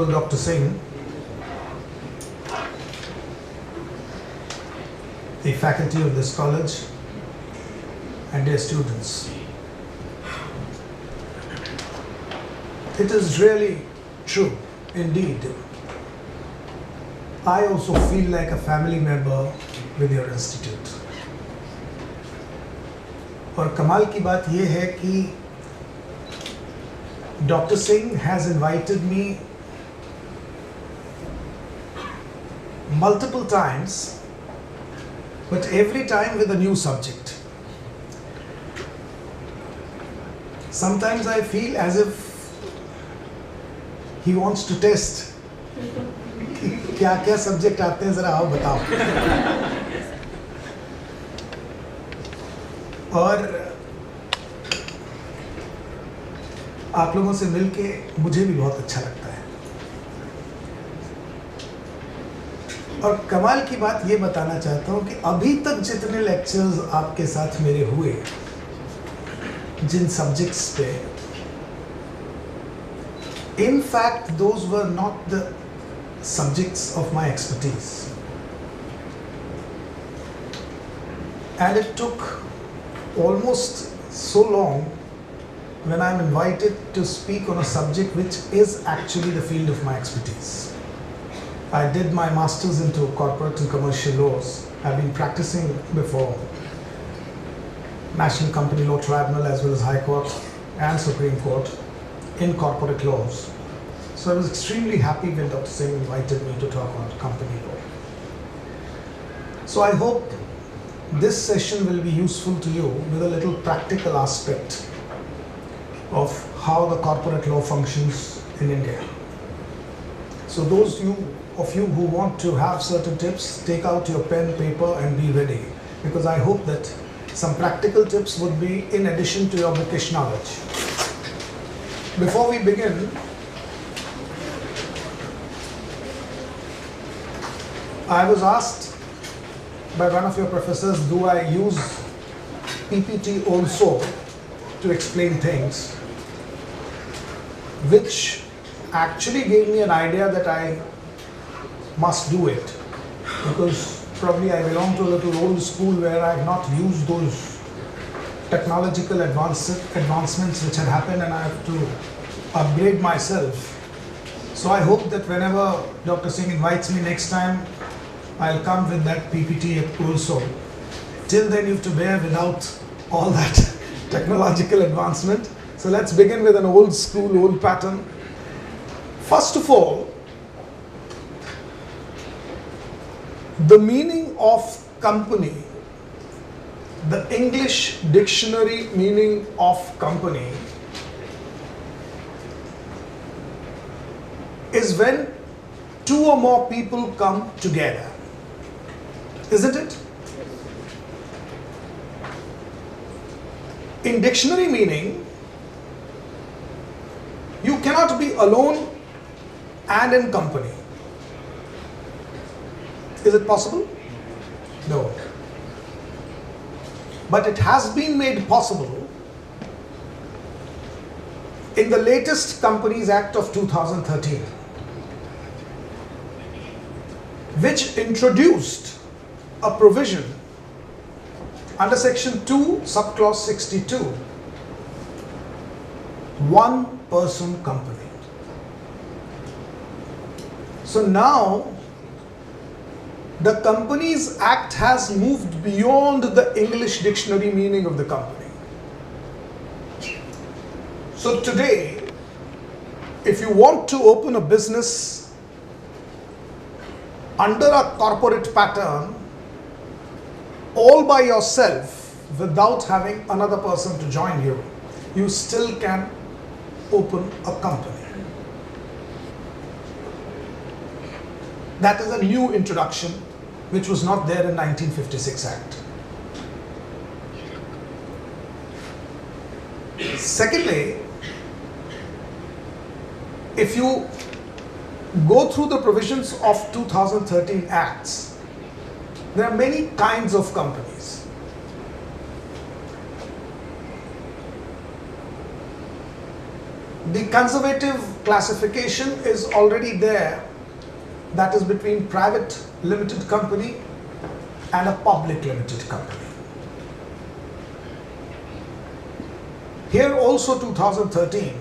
Honorable Dr. Singh, the faculty of this college, and dear students. It is really true, indeed. I also feel like a family member with your institute. और कमाल की बात यह है कि Dr. Singh has invited me multiple times, but every time with a new subject. Sometimes I feel as if he wants to test क्या क्या subject आते हैं, जरा आओ बताओ. और आप लोगों से मिलके मुझे भी बहुत अच्छा लगता है. और कमाल की बात ये बताना चाहता हूँ कि अभी तक जितने लेक्चर्स आपके साथ मेरे हुए जिन सब्जेक्ट्स पे, in fact those were not the subjects of my expertise, and it took almost so long when I'm invited to speak on a subject which is actually the field of my expertise. I did my masters into corporate and commercial laws. I've been practicing before National Company Law Tribunal as well as High Court and Supreme Court in corporate laws. So I was extremely happy when Dr. Singh invited me to talk on company law. So I hope this session will be useful to you with a little practical aspect of how the corporate law functions in India. So those of you who want to have certain tips, take out your pen, paper and be ready, because I hope that some practical tips would be in addition to your bookish knowledge. Before we begin, I was asked by one of your professors, do I use PPT also to explain things, which actually gave me an idea that I must do it, because probably I belong to a little old school where I have not used those technological advancements which have happened, and I have to upgrade myself. So I hope that whenever Dr. Singh invites me next time, I'll come with that PPT also. Till then you have to bear without all that technological advancement. So let's begin with an old school, old pattern. First of all, the meaning of company, the English dictionary meaning of company is when two or more people come together. Isn't it? In dictionary meaning, you cannot be alone and in company. Is it possible? No. But it has been made possible in the latest Companies Act of 2013, which introduced a provision under section 2 subclause 62, one person company. So now the Companies Act has moved beyond the English dictionary meaning of the company. So today, if you want to open a business under a corporate pattern, all by yourself, without having another person to join you, you still can open a company. That is a new introduction which was not there in 1956 Act. Secondly, if you go through the provisions of 2013 Acts, there are many kinds of companies. The conservative classification is already there, that is between private limited company and a public limited company. Here also 2013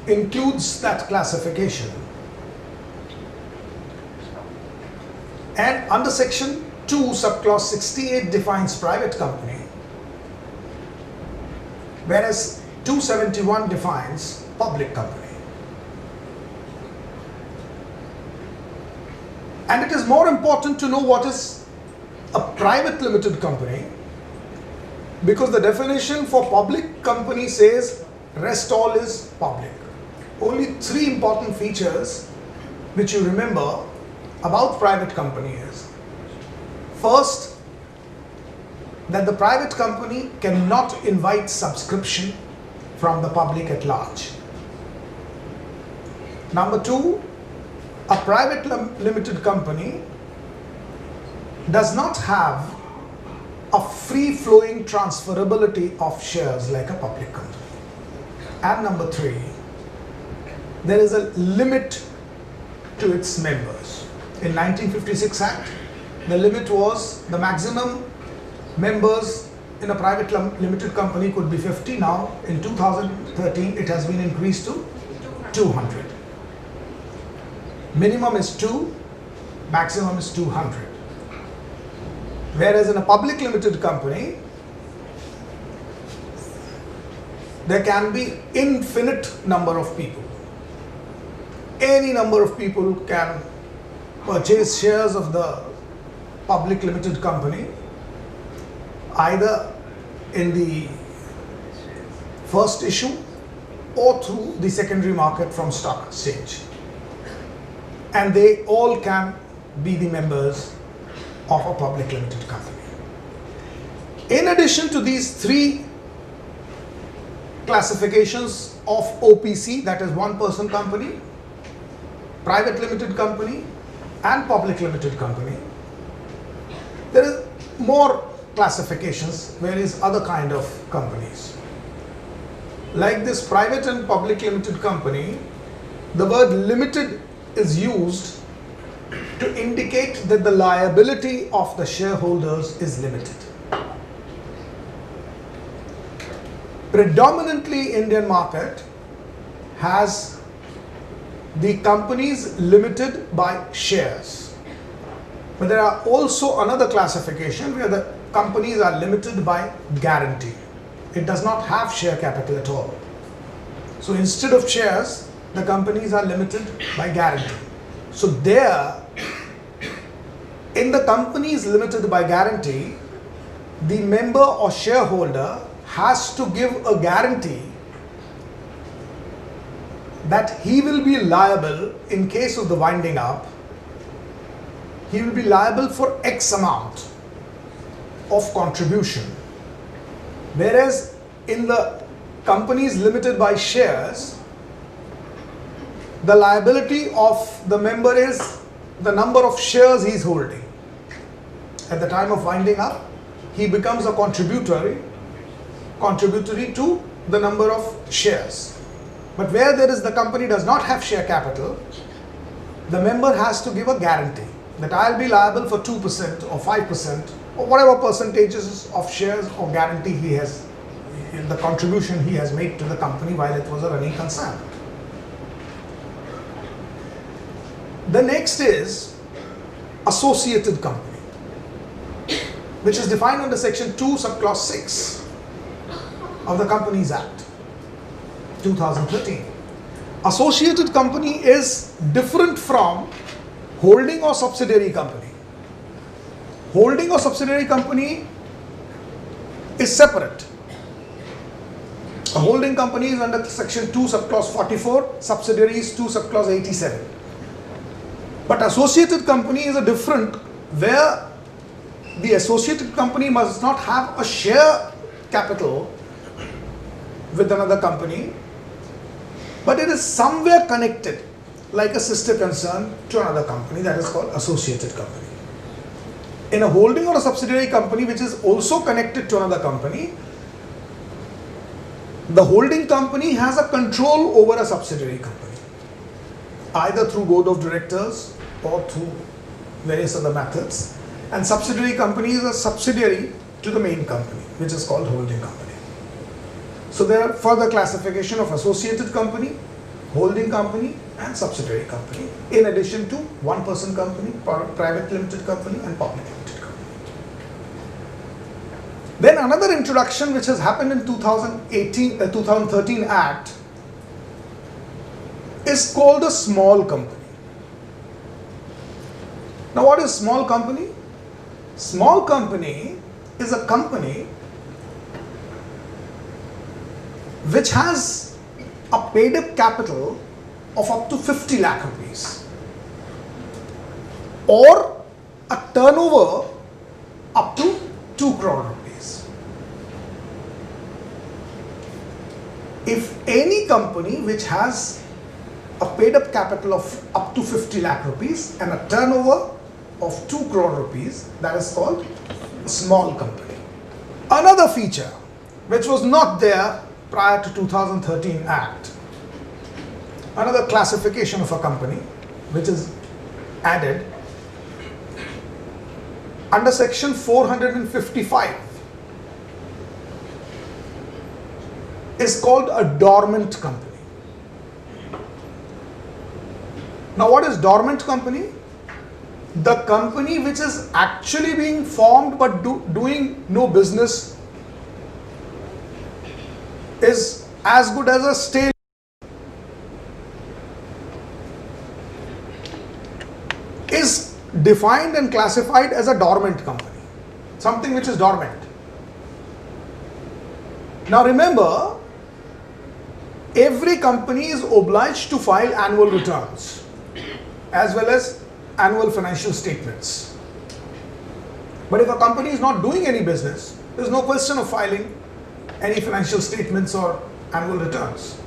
includes that classification, and under section 2 subclause 68 defines private company, whereas 271 defines public company. And it is more important to know what is a private limited company, because the definition for public company says rest all is public. Only three important features which you remember about private company is: first, that the private company cannot invite subscription from the public at large. Number two, a private limited company does not have a free-flowing transferability of shares like a public company. And number three, there is a limit to its members. In 1956 Act, the limit was the maximum members in a private limited company could be 50. Now in 2013 it has been increased to 200. Minimum is 2, maximum is 200. Whereas in a public limited company, there can be infinite number of people. Any number of people can purchase shares of the public limited company, either in the first issue or through the secondary market from stock exchange. And they all can be the members of a public limited company. In addition to these three classifications of OPC, that is one person company, private limited company and public limited company, there is more classifications, various other kind of companies. Like this private and public limited company, the word limited is used to indicate that the liability of the shareholders is limited. Predominantly Indian market has the companies limited by shares. But there are also another classification where the companies are limited by guarantee. It does not have share capital at all. So instead of shares, the companies are limited by guarantee. So there, in the companies limited by guarantee, the member or shareholder has to give a guarantee that he will be liable in case of the winding up. He will be liable for X amount of contribution. Whereas in the companies limited by shares, the liability of the member is the number of shares he is holding. At the time of winding up, he becomes a contributory to the number of shares. But where there is the company does not have share capital, the member has to give a guarantee that I'll be liable for 2% or 5% or whatever percentages of shares or guarantee he has, the contribution he has made to the company while it was a running concern. The next is associated company, which is defined under section 2 subclause 6 of the Companies Act 2013. Associated company is different from holding or subsidiary company. Holding or subsidiary company is separate. A holding company is under section 2 subclause 44, subsidiary is 2 subclause 87. But associated company is a different, where the associated company must not have a share capital with another company, but it is somewhere connected, like a sister concern to another company, that is called associated company. In a holding or a subsidiary company which is also connected to another company, The holding company has a control over a subsidiary company, either through board of directors or through various other methods. And subsidiary company is a subsidiary to the main company, which is called holding company. So there are further classification of associated company, holding company and subsidiary company, in addition to one person company, private limited company and public limited company. Then another introduction which has happened in 2013 Act is called a small company. Now what is small company? Small company is a company which has a paid up capital of up to 50 lakh rupees or a turnover up to 2 crore rupees. If any company which has a paid up capital of up to 50 lakh rupees and a turnover of 2 crore rupees, that is called a small company. Another feature which was not there prior to 2013 Act, another classification of a company which is added under section 455 is called a dormant company. Now what is dormant company? The company which is actually being formed but doing no business is as good as a stale. Is defined and classified as a dormant company, something which is dormant. Now remember, every company is obliged to file annual returns as well as annual financial statements. But if a company is not doing any business, there is no question of filing any financial statements or annual returns.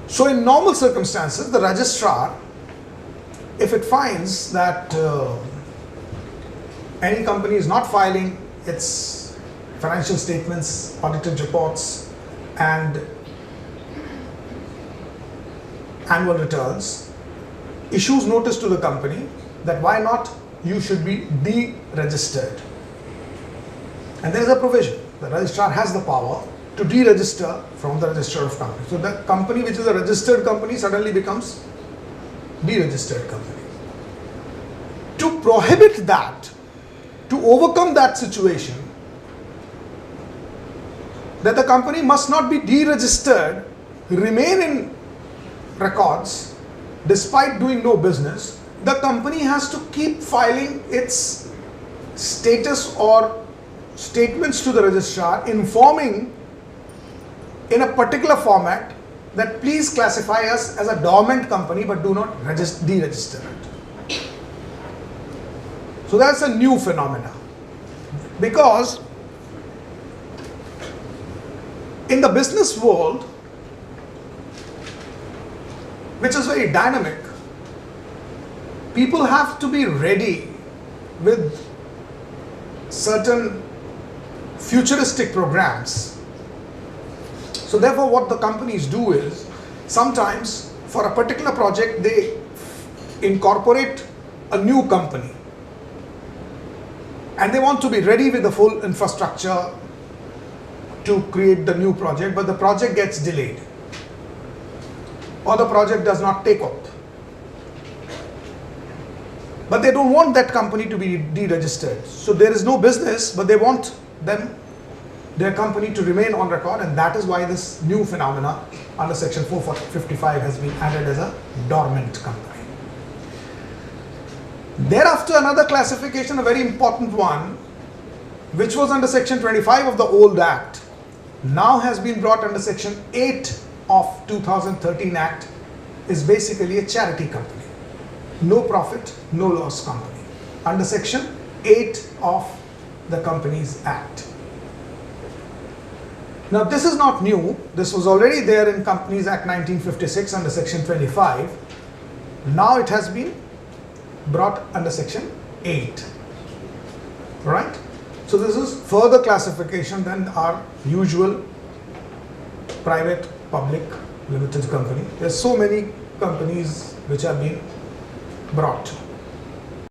So in normal circumstances, the registrar, if it finds that any company is not filing its financial statements, audited reports and annual returns, issues notice to the company that why not, you should be deregistered. And there is a provision, the registrar has the power to deregister from the register of companies. So the company which is a registered company suddenly becomes deregistered company. To prohibit that, to overcome that situation, that the company must not be deregistered, remain in records despite doing no business, the company has to keep filing its status or statements to the registrar, informing in a particular format that please classify us as a dormant company but do not deregister it. So that's a new phenomena, because in the business world, which is very dynamic, people have to be ready with certain futuristic programs. So therefore what the companies do is, sometimes for a particular project they incorporate a new company and they want to be ready with the full infrastructure to create the new project, but the project gets delayed or the project does not take up. But they don't want that company to be deregistered. So there is no business, but they want their company to remain on record, and that is why this new phenomena under section 455 has been added as a dormant company. Thereafter, another classification, a very important one, which was under section 25 of the old Act, now has been brought under section 8 of 2013 Act, is basically a charity company. No profit, no loss company, under section 8 of the Companies Act. Now this is not new, this was already there in Companies Act 1956 under section 25. Now it has been brought under section 8. Right? So this is further classification than our usual private public limited company. There's so many companies which have been brought.